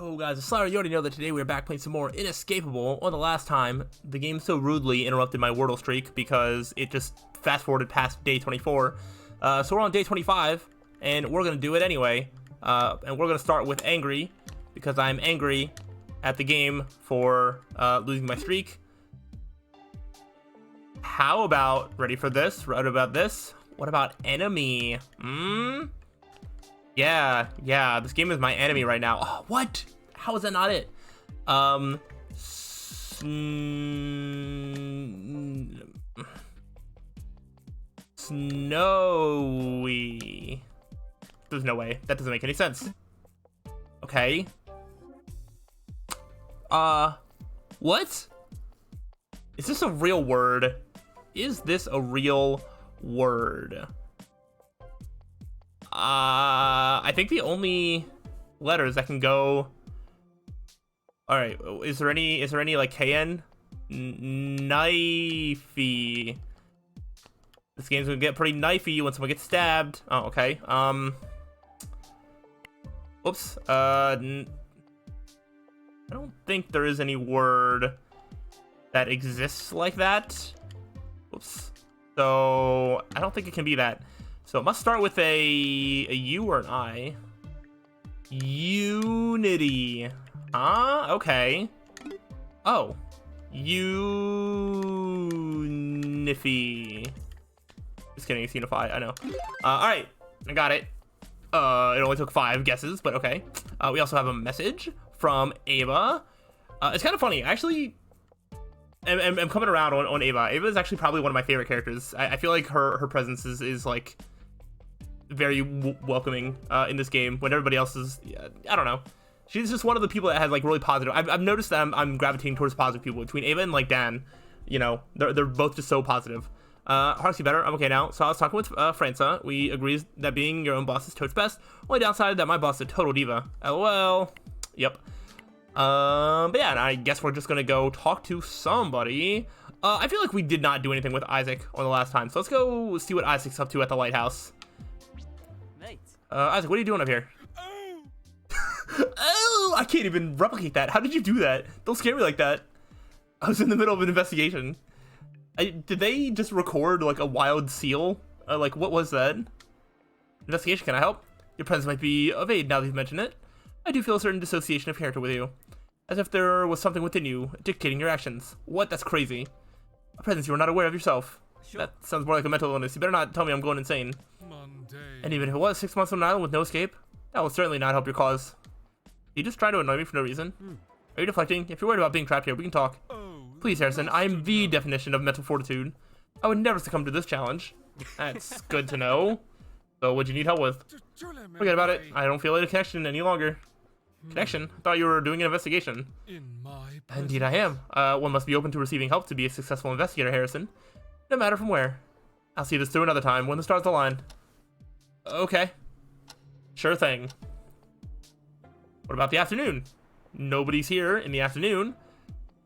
Yo guys, it's slyroh. You already know that today we're back playing some more Inescapable. On the last time, the game so rudely interrupted my Wordle streak because it just fast forwarded past day 24. So we're on day 25, and we're gonna do it anyway. And we're gonna start with angry, because I'm angry at the game for losing my streak. How about, ready for this? What about this? What about enemy? Yeah, this game is my enemy right now. Oh, what? How is that not it? Snowy. There's no way. That doesn't make any sense. Okay. What? Is this a real word? Is this a real word? I think the only letters that can go. All right, is there any like KN? Knifey. This game's gonna get pretty knifey when someone gets stabbed. Oh, okay. Oops. I don't think there is any word that exists like that. Oops. So I don't think it can be that. So it must start with a U or an I. Unity. Okay. Oh. Unify. Just kidding, it's unify, I know. Alright, I got it. It only took 5 guesses, but okay. We also have a message from Ava. It's kind of funny, actually. I'm coming around on Ava. Ava is actually probably one of my favorite characters. I feel like her presence is like very welcoming in this game when everybody else is, I don't know. She's just one of the people that has like really positive. I've noticed that I'm gravitating towards positive people between Ava and like Dan. You know, they're both just so positive. Harksy better. I'm okay now. So I was talking with Franca. We agreed that being your own boss is totes best. Only downside that my boss is a total diva. LOL. Yep. But yeah, and I guess we're just gonna go talk to somebody. I feel like we did not do anything with Isaac on the last time, so let's go see what Isaac's up to at the lighthouse. Mate. Isaac, what are you doing up here? Oh, I can't even replicate that. How did you do that? Don't scare me like that. I was in the middle of an investigation. Did they just record like a wild seal? Like, what was that? Investigation, can I help? Your presence might be of aid now that you've mentioned it. I do feel a certain dissociation of character with you. As if there was something within you dictating your actions. What? That's crazy. A presence you are not aware of yourself. Sure. That sounds more like a mental illness. You better not tell me I'm going insane. Monday. And even if it was 6 months on an island with no escape, that will certainly not help your cause. You just try to annoy me for no reason. Are you deflecting? If you're worried about being trapped here, we can talk. Please, Harrison, I am the definition of mental fortitude. I would never succumb to this challenge. That's good to know. So what'd you need help with? Forget about it. I don't feel a connection any longer. Connection? I thought you were doing an investigation. Indeed I am. One must be open to receiving help to be a successful investigator, Harrison. No matter from where. I'll see this through another time when the stars align. Okay. Sure thing. What about the afternoon? Nobody's here in the afternoon.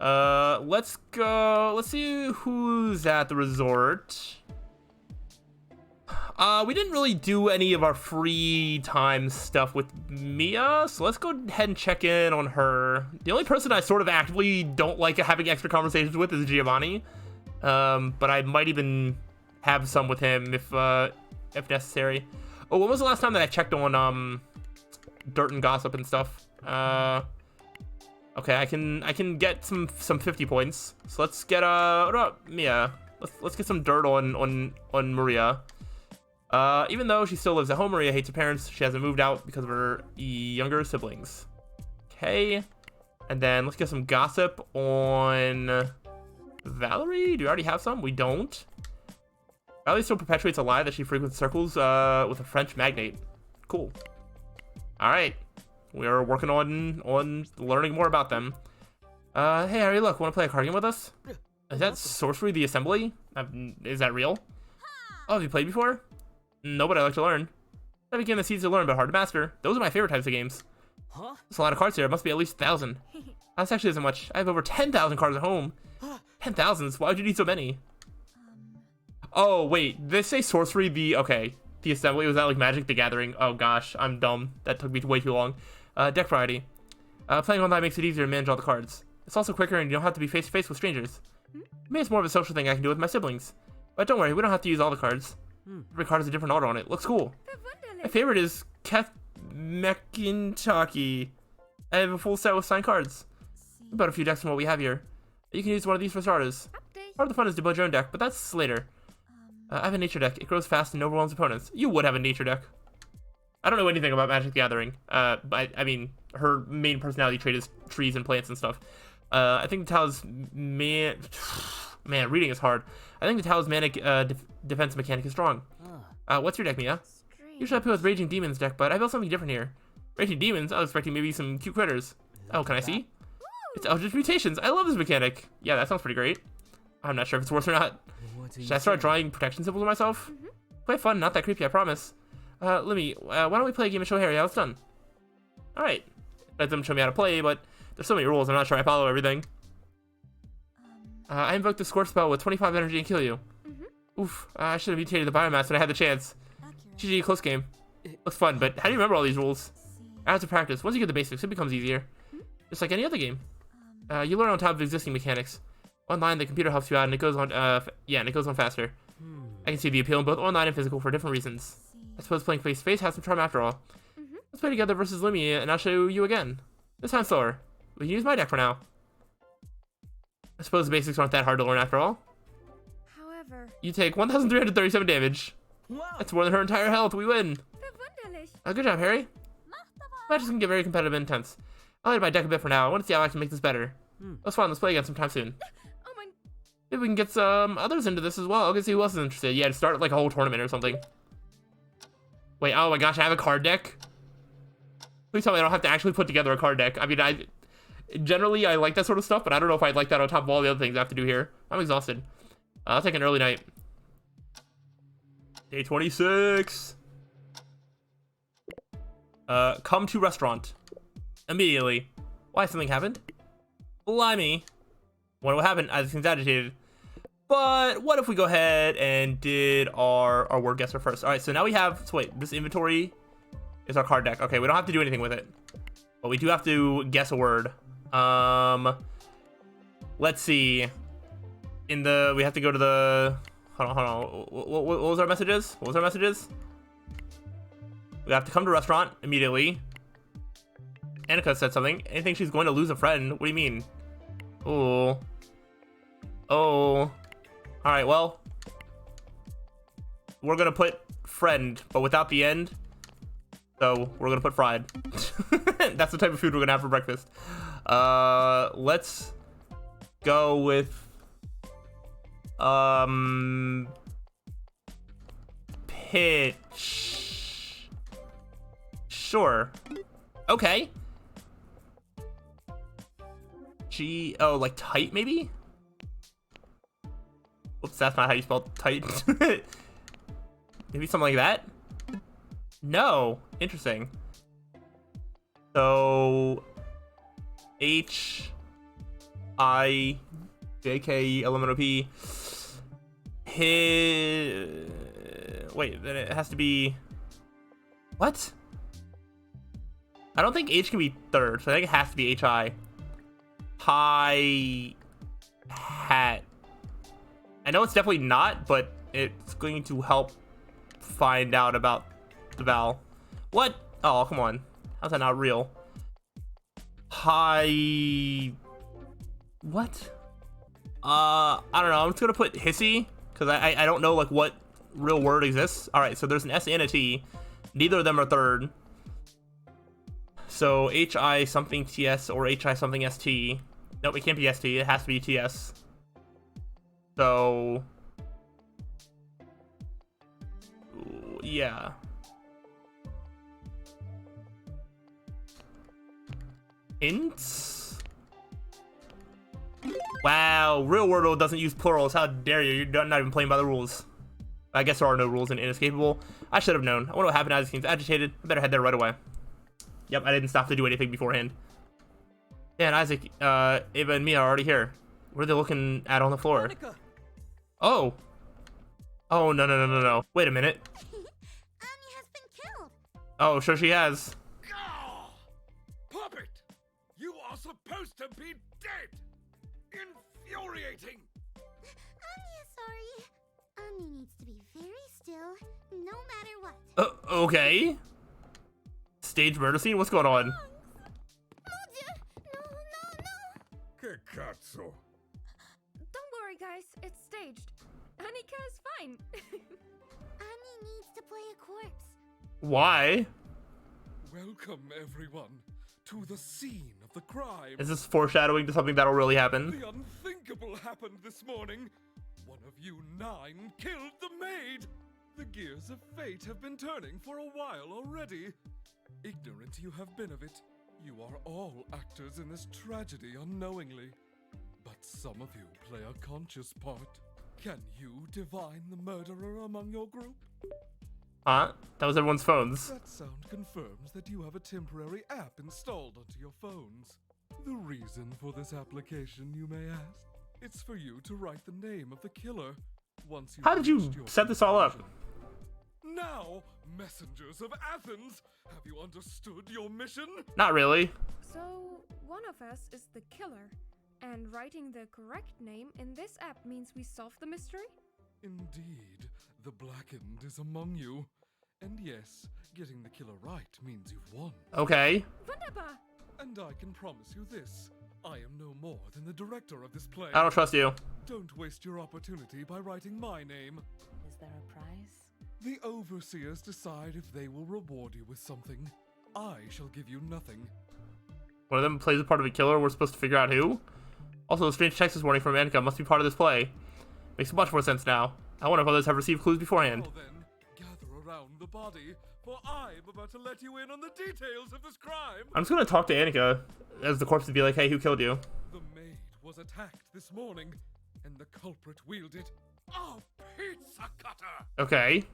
Let's go. Let's see who's at the resort. We didn't really do any of our free time stuff with Mia, so let's go ahead and check in on her. The only person I sort of actively don't like having extra conversations with is Giovanni. But I might even have some with him if necessary. Oh, when was the last time that I checked on dirt and gossip and stuff? Okay, I can get some 50 points. So let's get what about Mia? Let's get some dirt on Maria. Even though she still lives at home, Maria hates her parents. She hasn't moved out because of her younger siblings. Okay, and then let's get some gossip on Valerie. Do you already have some? We don't. Valerie still perpetuates a lie that she frequents circles with a French magnate. Cool. All right. We are working on learning more about them. Hey, Harry, look, want to play a card game with us? Is that Sorcery the Assembly? Is that real? Oh, have you played before? No, but I like to learn. Every game that's easy to learn but hard to master. Those are my favorite types of games. Huh? There's a lot of cards here. It must be at least 1,000. That actually isn't much. I have over 10,000 cards at home. 10,000? Why would you need so many? Oh, wait. Did they say Sorcery the... Okay. The Assembly, was that like Magic the Gathering? Oh gosh, I'm dumb. That took me way too long. Deck variety. Playing online makes it easier to manage all the cards. It's also quicker and you don't have to be face to face with strangers. For me, it's more of a social thing I can do with my siblings. But don't worry, we don't have to use all the cards. Every card has a different order on it. Looks cool. My favorite is Kath McIntyre. I have a full set with signed cards. About a few decks from what we have here. You can use one of these for starters. Part of the fun is to build your own deck, but that's later. I have a nature deck. It grows fast and overwhelms opponents. You would have a nature deck. I don't know anything about Magic the Gathering. But I mean, her main personality trait is trees and plants and stuff. I think the talisman... Man, reading is hard. I think the talismanic defense mechanic is strong. What's your deck, Mia? Usually I play with Raging Demons deck, but I built something different here. Raging Demons? I was expecting maybe some cute critters. Oh, can I see? It's Eldritch Mutations. I love this mechanic. Yeah, that sounds pretty great. I'm not sure if it's worth or not. Should I start drawing protection symbols of myself? Play fun, not that creepy, I promise. Let me, why don't we play a game and show Harry how it's done? Alright. Let them show me how to play, but there's so many rules, I'm not sure I follow everything. I invoked the Scorch spell with 25 energy and kill you. Oof, I should have mutated the biomass when I had the chance. GG, close game. Looks fun, but how do you remember all these rules? As a practice, once you get the basics, it becomes easier. Just like any other game. You learn on top of existing mechanics. Online, the computer helps you out, and it goes on, and it goes on faster. I can see the appeal in both online and physical for different reasons. I suppose playing face-to-face has some charm after all. Let's play together versus Limmy, and I'll show you again. This time slower. We can use my deck for now. I suppose the basics aren't that hard to learn after all. However, You take 1,337 damage. That's more than her entire health. We win. Good job, Harry. Matches can get very competitive and intense. I'll leave my deck a bit for now. I want to see how I can make this better. Let's fun. Let's play again sometime soon. oh my, Maybe we can get some others into this as well. I can see who else is interested. Yeah, to start like a whole tournament or something. Wait, oh my gosh, I have a card deck? Please tell me I don't have to actually put together a card deck. I mean, generally I like that sort of stuff, but I don't know if I'd like that on top of all the other things I have to do here. I'm exhausted. I'll take an early night. Day 26. Come to restaurant. Immediately. Why, something happened? Blimey. Wonder what happened? I seems agitated. But what if we go ahead and did our word guesser first? All right, so now we have, so wait, this inventory is our card deck. Okay, we don't have to do anything with it, but we do have to guess a word. Let's see. We have to go to the, hold on. What was our messages? What was our messages? We have to come to restaurant immediately. Annika said something. Anything she's going to lose a friend? What do you mean? Oh. Alright, well. We're gonna put friend, but without the end. So, we're gonna put fried. That's the type of food we're gonna have for breakfast. Let's go with... pitch. Sure. Okay. Oh, like tight, maybe? Oops, that's not how you spell tight. Maybe something like that? No. Interesting. So... H-I-J-K-E-L-M-N-O-P. Wait, then it has to be... What? I don't think H can be third, so I think it has to be H-I. High hat. I know it's definitely not, but it's going to help find out about the vowel. What? Oh, come on. How's that not real? High... What? I don't know. I'm just gonna put hissy, because I don't know, like, what real word exists. Alright, so there's an S and a T. Neither of them are third. So, H-I something T-S or H-I something S-T. Nope, it can't be S-T. It has to be T-S. So... yeah. Hints? Wow, Real World doesn't use plurals. How dare you? You're not even playing by the rules. I guess there are no rules in Inescapable. I should have known. I wonder what happened. Isaac seems agitated. I better head there right away. Yep, I didn't stop to do anything beforehand. Yeah, and Isaac, Ava and Mia are already here. What are they looking at on the floor? Monica. Oh. Oh, no. Wait a minute. Annie has been killed. Oh, sure she has. Puppet! You are supposed to be dead! Infuriating! Anya, sorry. Anya needs to be very still, no matter what. Okay. Stage murder scene? What's going on? Moja! No, no, no! Que cazzo? Don't worry, guys. It's staged. Annika is fine. Anya needs to play a corpse. Why? Welcome, everyone, to the scene of the crime. Is this foreshadowing to something that'll really happen? The unthinkable happened this morning. One of you 9 killed the maid. The gears of fate have been turning for a while already. Ignorant you have been of it. You are all actors in this tragedy unknowingly. But some of you play a conscious part. Can you divine the murderer among your group? Huh? That was everyone's phones. That sound confirms that you have a temporary app installed onto your phones. The reason for this application, you may ask? It's for you to write the name of the killer. Once you How did you set this all up? Now, messengers of Athens, have you understood your mission? Not really. So, one of us is the killer, and writing the correct name in this app means we solve the mystery? Indeed, the Blackened is among you. And yes, getting the killer right means you've won. Okay. Wunderbar! And I can promise you this. I am no more than the director of this play. I don't trust you. Don't waste your opportunity by writing my name. Is there a prize? The overseers decide if they will reward you with something. I shall give you nothing. One of them plays a part of a killer. We're supposed to figure out who. Also, a strange text this morning from Annika must be part of this play. Makes much more sense now. I wonder if others have received clues beforehand. Well then, gather around the body, for I'm about to let you in on the details of this crime. I'm just gonna talk to Annika as the corpse and be like, hey, who killed you? The maid was attacked this morning, and the culprit wielded a pizza cutter. Okay.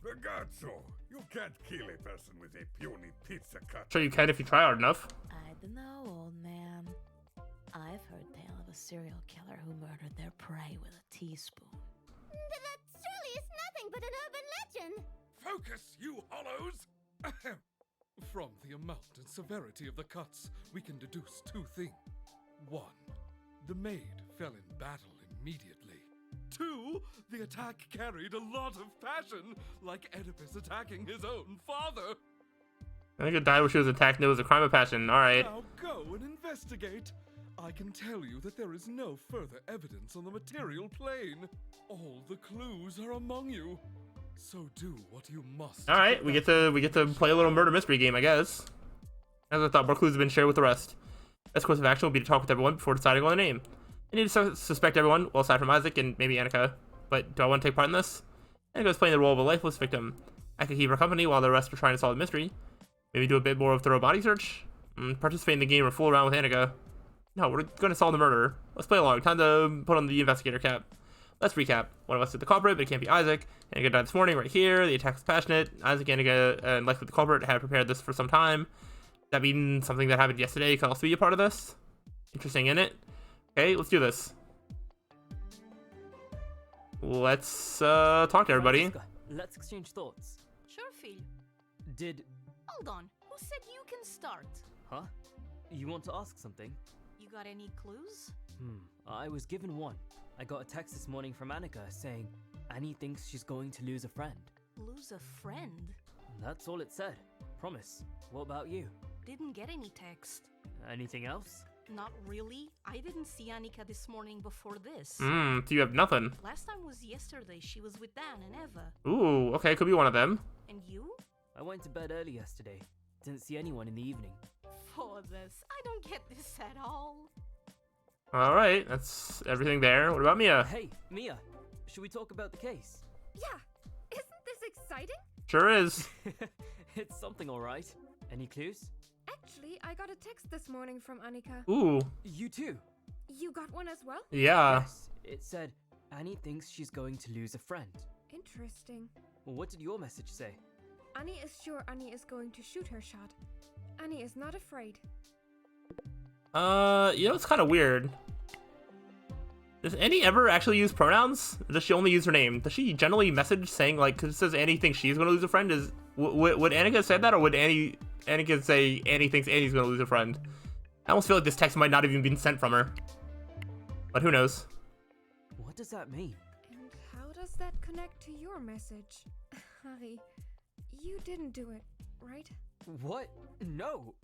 Ragazzo, you can't kill a person with a puny pizza cut. Sure you can if you try hard enough. I don't know, old man. I've heard tale of a serial killer who murdered their prey with a teaspoon. That surely is nothing but an urban legend. Focus, you hollows! Ahem. From the amount and severity of the cuts, we can deduce 2 things. 1, the maid fell in battle immediately. 2, the attack carried a lot of passion, like Oedipus attacking his own father. Annika died when she was attacked and it was a crime of passion. Alright. Now go and investigate. I can tell you that there is no further evidence on the material plane. All the clues are among you. So do what you must. Alright, we get to play a little murder mystery game, I guess. As I thought, more clues have been shared with the rest. Best course of action will be to talk with everyone before deciding on a name. I need to suspect everyone, well, aside from Isaac and maybe Annika. But do I want to take part in this? Annika's playing the role of a lifeless victim. I could keep her company while the rest are trying to solve the mystery. Maybe do a bit more of thorough body search. Participate in the game or fool around with Annika. No, we're going to solve the murder. Let's play along. Time to put on the investigator cap. Let's recap. One of us is the culprit, but it can't be Isaac. Annika died this morning right here. The attack was passionate. Isaac, Annika, and likely the culprit had prepared this for some time. That means something that happened yesterday could also be a part of this. Interesting, isn't it? Okay, let's do this. Let's talk to everybody. Francisca, let's exchange thoughts. Sure, Phil. Did... Hold on. Who said you can start? Huh? You want to ask something? You got any clues? I was given one. I got a text this morning from Annika saying Annie thinks she's going to lose a friend. Lose a friend? That's all it said. Promise. What about you? Didn't get any text. Anything else? Not really. I didn't see Annika this morning before this. So you have nothing. Last time was yesterday. She was with Dan and Eva. Ooh, okay, could be one of them. And you? I went to bed early yesterday. Didn't see anyone in the evening. For this. I don't get this at all. Alright, that's everything there. What about Mia? Hey, Mia. Should we talk about the case? Yeah! Isn't this exciting? Sure is. It's something alright. Any clues? Actually, I got a text this morning from Annika. Ooh, You too? You got one as well? yeah. Yes. It said Annie thinks she's going to lose a friend. Interesting. Well, what did your message say? Annie is sure Annie is going to shoot her shot. Annie is not afraid. It's kind of weird. Does Annie ever actually use pronouns? Or does she only use her name? Does she generally message saying, like, because it says Annie thinks she's going to lose a friend? Would Annika said that, or would Annie Annie can say Annie thinks Annie's gonna lose a friend. I almost feel like this text might not even been sent from her. But who knows? What does that mean? And how does that connect to your message? Harry, you didn't do it, right? What? No,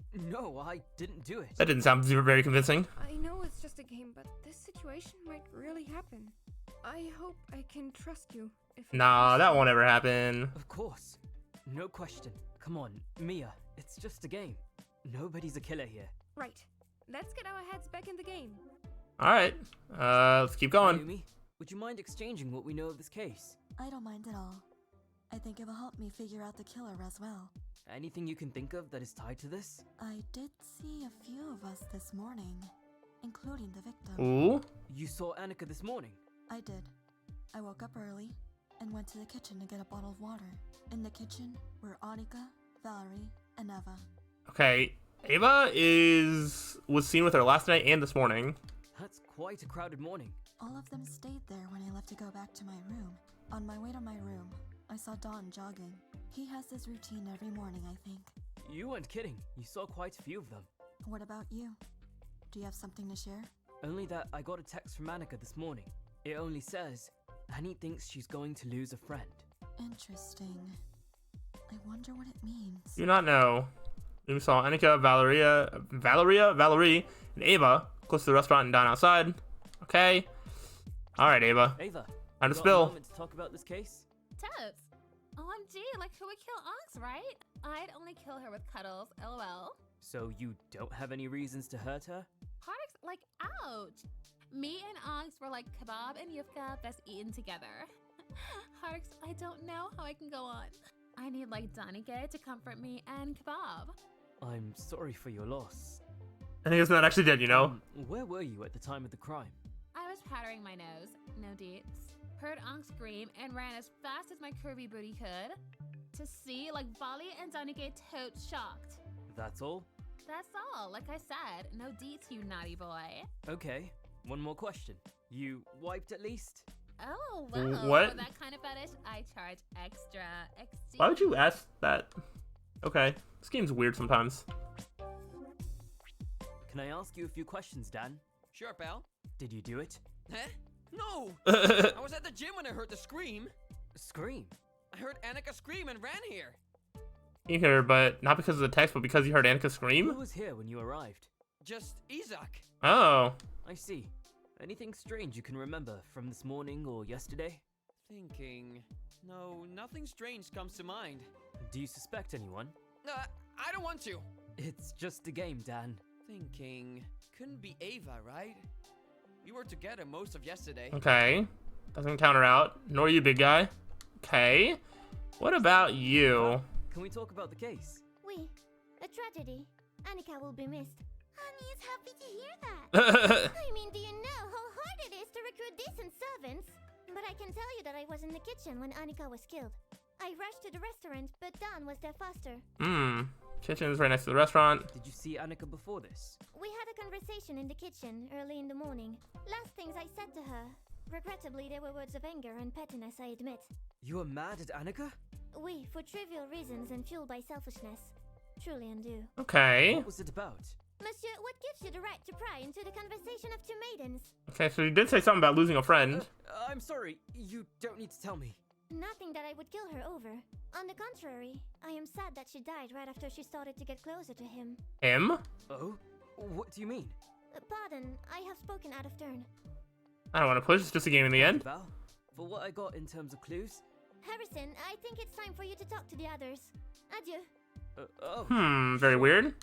I didn't do it. That didn't sound very convincing. I know it's just a game, but this situation might really happen. I hope I can trust you. Nah, that won't ever happen. Of course. No question. Come on, Mia. It's just a game. Nobody's a killer here. Right. Let's get our heads back in the game. Alright, let's keep going. Ayumi, would you mind exchanging what we know of this case? I don't mind at all. I think it will help me figure out the killer as well. Anything you can think of that is tied to this? I did see a few of us this morning, including the victim. Ooh. You saw Annika this morning? I did. I woke up early and went to the kitchen to get a bottle of water. In the kitchen were Annika, Valerie, and Eva. Okay, Ava was seen with her last night and this morning. That's quite a crowded morning. All of them stayed there when I left to go back to my room. On my way to my room, I saw Don jogging. He has this routine every morning, I think. You weren't kidding. You saw quite a few of them. What about you? Do you have something to share? Only that I got a text from Annika this morning. It only says, Annie thinks she's going to lose a friend. Interesting. I wonder what it means. Do not know. We saw Annika, Valerie, and Ava close to the restaurant and down outside. Okay. Alright, Ava. Ava, Time to got a spill. moment to talk about this case? Totes. OMG, like who would kill Onyx, right? I'd only kill her with cuddles, lol. So you don't have any reasons to hurt her? Hardix, like, ouch. Me and Onyx were like kebab and yufka best eaten together. Hardix, I don't know how I can go on. I need like Danike to comfort me and kebab. I'm sorry for your loss. I think it's not actually dead, you know? Where were you at the time of the crime? I was powdering my nose, no deets. Heard Onyx scream and ran as fast as my curvy booty could. To see like Vali and Danike totes shocked. That's all? That's all, like I said, no deets, you naughty boy. Okay, one more question. You wiped at least? Oh, well, What? for that kind of fetish, I charge extra. Why would you ask that? Okay, this game's weird sometimes. Can I ask you a few questions, Dan? Sure, pal. Did you do it? Huh? No! I was at the gym when I heard the scream. Scream? I heard Annika scream and ran here. You hear, but not because of the text, but because you heard Annika Who scream? was here when you arrived? Just Isaac. Oh. I see. Anything strange you can remember from this morning or yesterday? Thinking. No, nothing strange comes to mind. Do you suspect anyone? I don't want to. It's just a game, Dan. Thinking. Couldn't be Ava, right? We were together most of yesterday. Okay. Doesn't count her out. Nor you, big guy. Okay. What about you? Can we talk about the case? Oui, a tragedy. Annika will be missed. Honey is happy to hear that. I mean, do you know how hard it is to recruit decent servants? But I can tell you that I was in the kitchen when Annika was killed. I rushed to the restaurant, but Don was there faster. Kitchen is right next to the restaurant. Did you see Annika before this? We had a conversation in the kitchen early in the morning. Last things I said to her. Regrettably, there were words of anger and pettiness, I admit. You were mad at Annika? Oui, for trivial reasons and fueled by selfishness. Truly undo. Okay. What was it about? Monsieur, what gives you the right to pry into the conversation of two maidens? Okay, so you did say something about losing a friend. I'm sorry. You don't need to tell me. Nothing that I would kill her over. On the contrary, I am sad that she died right after she started to get closer to him. Him? Oh? What do you mean? Pardon, I have spoken out of turn. I don't want to push. It's just a game in the end. Val, for what I got in terms of clues? Harrison, I think it's time for you to talk to the others. Adieu. Very weird.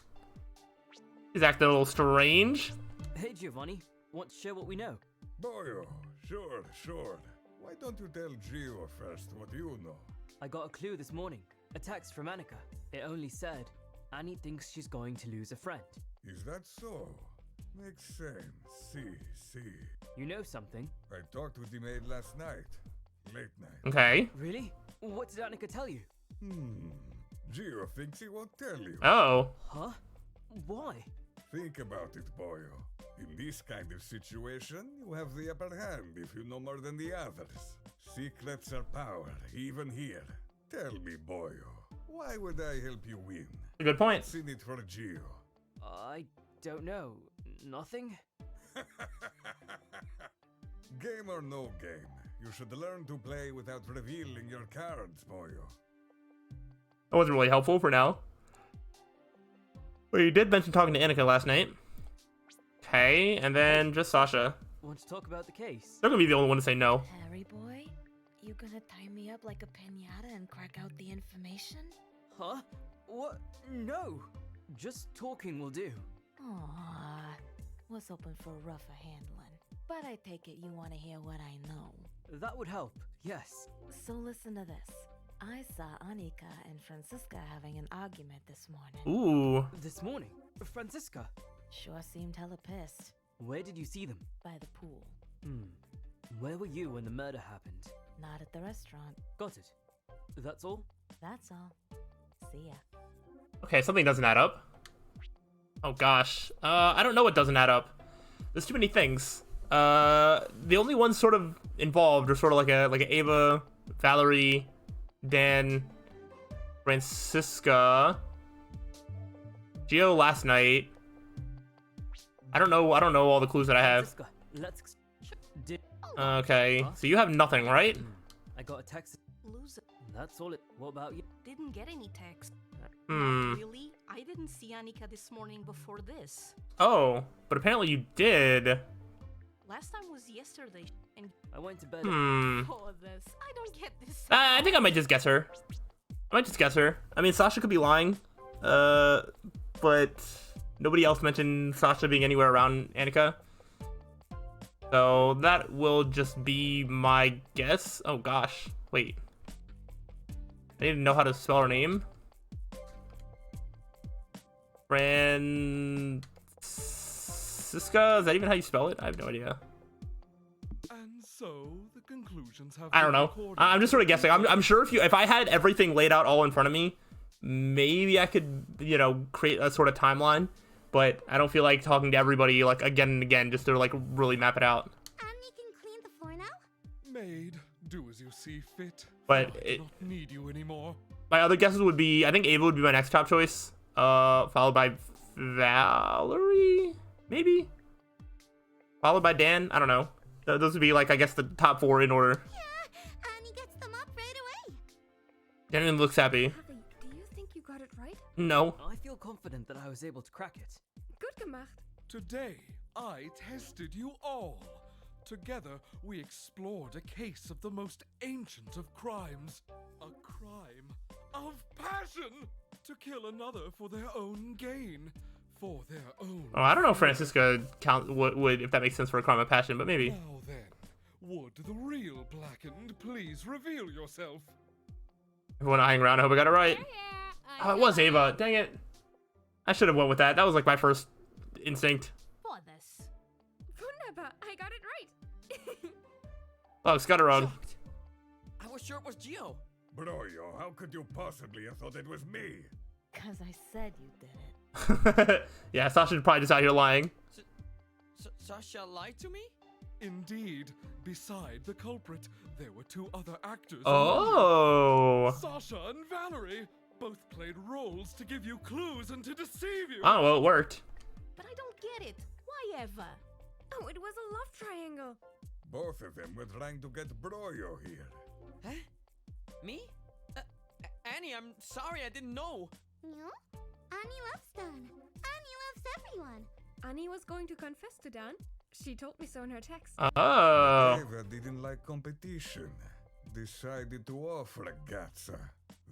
He's acting a little strange. Hey, Giovanni. Want to share what we know? Boyo, sure. Why don't you tell Gio first what you know? I got a clue this morning. A text from Annika. It only said, Annie thinks she's going to lose a friend. Is that so? Makes sense. See. You know something? I talked with the maid last night. Late night. Okay. Really? What did Annika tell you? Gio thinks he won't tell you. Oh. Huh? Why? Think about it, Boyo. In this kind of situation, you have the upper hand if you know more than the others. Secrets are power, even here. Tell me, Boyo, why would I help you win? A good point. What's in it for Gio? I don't know. Nothing? Game or no game, you should learn to play without revealing your cards, boyo. That wasn't really helpful for now. Well, you did mention talking to Annika last night. Okay, and then just Sasha. Want to talk about the case? They're gonna be the only one to say no. Harry boy, you gonna tie me up like a piñata and crack out the information? Huh? What? No! Just talking will do. Aww, was hoping for rougher handling. But I take it you want to hear what I know. That would help, yes. So listen to this. I saw Annika and Francisca having an argument this morning. Ooh. This morning? Francisca? Sure seemed hella pissed. Where did you see them? By the pool. Where were you when the murder happened? Not at the restaurant. Got it. That's all? That's all. See ya. Okay, something doesn't add up. Oh gosh. I don't know what doesn't add up. There's too many things. The only ones sort of involved are sort of like a Ava, Valerie, Dan, Francisca, Gio last night. I don't know all the clues that I have. Francisca, let's... Did... Okay, so you have nothing, right? I got a text. Loser. That's all it... What about you? Didn't get any text. Hmm. Not really. I didn't see Annika this morning before this. Oh, but apparently you did. Last time was yesterday, and I went to bed. for this. I don't get this. I think I might just guess her. I mean, Sasha could be lying. But nobody else mentioned Sasha being anywhere around Annika. So that will just be my guess. Oh gosh, wait. I need to know how to spell her name. Francisca? Is that even how you spell it? I have no idea. And so the conclusions have I don't been know. recorded. I'm just sort of guessing. I'm sure if I had everything laid out all in front of me, maybe I could, create a sort of timeline. But I don't feel like talking to everybody like again and again just to like really map it out. And you can clean the floor now? Maid, do as you see fit. But I do not need you anymore. My other guesses would be, I think Ava would be my next top choice, followed by Valerie, maybe? Followed by Dan? I don't know. Those would be, like, I guess the top 4 in order. Yeah, and he gets them up right away. Dan looks happy. Harry, do you think you got it right? No. I feel confident that I was able to crack it. Good gemacht. Today, I tested you all. Together, we explored a case of the most ancient of crimes. A crime of passion! To kill another for their own gain. For their own... Oh, I don't know if Francisca would, if that makes sense for a crime of passion, but maybe. Now then, would the real Blackened please reveal yourself? Everyone eyeing around, I hope I got it right. Oh, it was Ava. Dang it. I should have went with that. That was like my first instinct. For this. Wunderbar, I got it right. Oh, Scutterog. Shocked. I was sure it was Gio. Broyo, how could you possibly have thought it was me? 'Cause I said you did it. Yeah, Sasha's probably just out here lying. Sasha lied to me? Indeed, beside the culprit, there were 2 other actors. Oh. Sasha and Valerie both played roles to give you clues and to deceive you. Oh, well, it worked. But I don't get it. Why ever? Oh, it was a love triangle. Both of them were trying to get Broyo here. Huh? Me? Annie, I'm sorry, I didn't know. No? Annie loves Dan. Annie loves everyone. Annie was going to confess to Dan. She told me so in her text. Oh. Ava didn't like competition. Decided to off ragazza.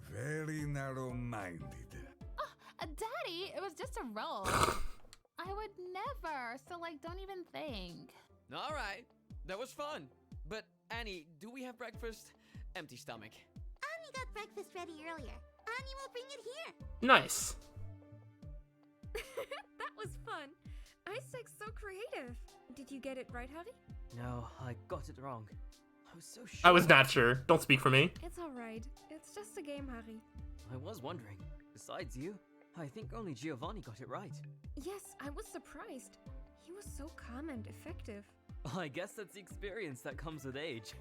Very narrow-minded. Daddy, it was just a role. I would never, so don't even think. All right, that was fun. But Annie, do we have breakfast? Empty stomach. Annie got breakfast ready earlier. Annie will bring it here. Nice. That was fun. Isaac's so creative. Did you get it right, Harry? No, I got it wrong. I was so sure. I was not sure. Don't speak for me. It's alright. It's just a game, Harry. I was wondering. Besides you, I think only Giovanni got it right. Yes, I was surprised. He was so calm and effective. I guess that's the experience that comes with age.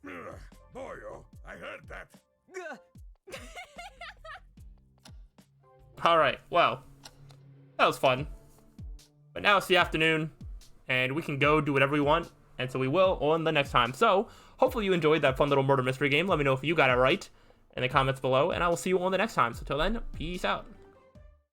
Ugh, Boyo, I heard that. Alright, well, that was fun. But now it's the afternoon, and we can go do whatever we want, and so we will on the next time. So, hopefully you enjoyed that fun little murder mystery game. Let me know if you got it right in the comments below, and I will see you on the next time. So till then, peace out.